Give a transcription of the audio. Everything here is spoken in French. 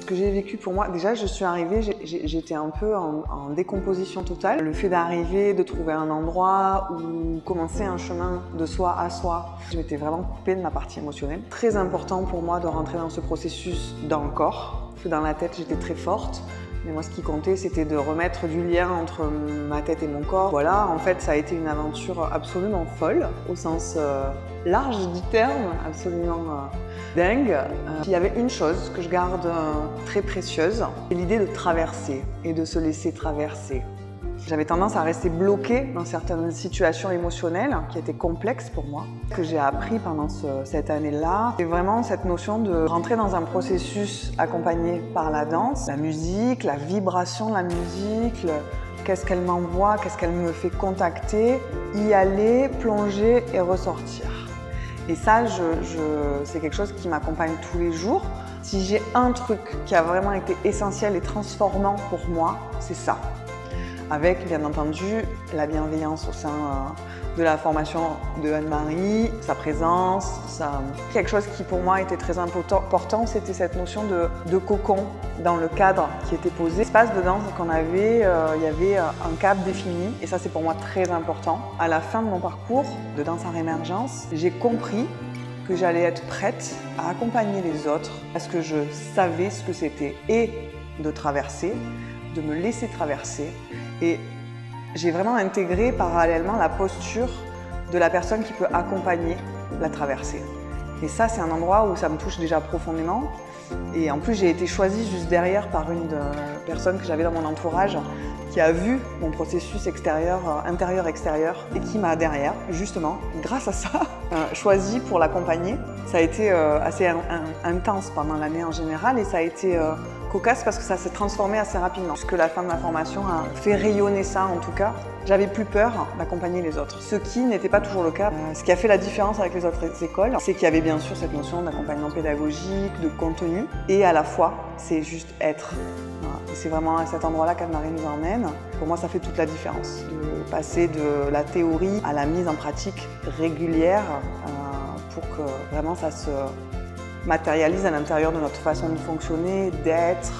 Ce que j'ai vécu pour moi, déjà je suis arrivée, j'étais un peu en décomposition totale. Le fait d'arriver, de trouver un endroit où commencer un chemin de soi à soi, je m'étais vraiment coupée de ma partie émotionnelle. Très important pour moi de rentrer dans ce processus dans le corps, parce que dans la tête j'étais très forte. Mais moi, ce qui comptait, c'était de remettre du lien entre ma tête et mon corps. Voilà, en fait, ça a été une aventure absolument folle, au sens large du terme, absolument dingue. Il y avait une chose que je garde très précieuse, c'est l'idée de traverser et de se laisser traverser. J'avais tendance à rester bloquée dans certaines situations émotionnelles qui étaient complexes pour moi. Ce que j'ai appris pendant cette année-là, c'est vraiment cette notion de rentrer dans un processus accompagné par la danse, la musique, la vibration de la musique, qu'est-ce qu'elle m'envoie, qu'est-ce qu'elle me fait contacter, y aller, plonger et ressortir. Et ça, c'est quelque chose qui m'accompagne tous les jours. Si j'ai un truc qui a vraiment été essentiel et transformant pour moi, c'est ça. Avec, bien entendu, la bienveillance au sein de la formation de Anne-Marie, sa présence, quelque chose qui pour moi était très important, c'était cette notion de cocon dans le cadre qui était posé. L'espace de danse qu'on avait, il y avait un cadre défini et ça c'est pour moi très important. À la fin de mon parcours de danse à réémergence, j'ai compris que j'allais être prête à accompagner les autres parce que je savais ce que c'était et de traverser, de me laisser traverser. Et j'ai vraiment intégré parallèlement la posture de la personne qui peut accompagner la traversée. Et ça, c'est un endroit où ça me touche déjà profondément. Et en plus, j'ai été choisie juste derrière par une personne que j'avais dans mon entourage qui a vu mon processus intérieur-extérieur et qui m'a derrière, justement, grâce à ça, choisie pour l'accompagner. Ça a été assez intense pendant l'année en général et ça a été cocasse parce que ça s'est transformé assez rapidement. Puisque la fin de ma formation a fait rayonner ça en tout cas. J'avais plus peur d'accompagner les autres, ce qui n'était pas toujours le cas. Ce qui a fait la différence avec les autres écoles, c'est qu'il y avait bien sûr cette notion d'accompagnement pédagogique, de contenu, et à la fois, c'est juste être. Voilà. Et c'est vraiment à cet endroit-là qu'Anne-Marie nous emmène. Pour moi, ça fait toute la différence, de passer de la théorie à la mise en pratique régulière pour que vraiment ça se matérialise à l'intérieur de notre façon de fonctionner, d'être,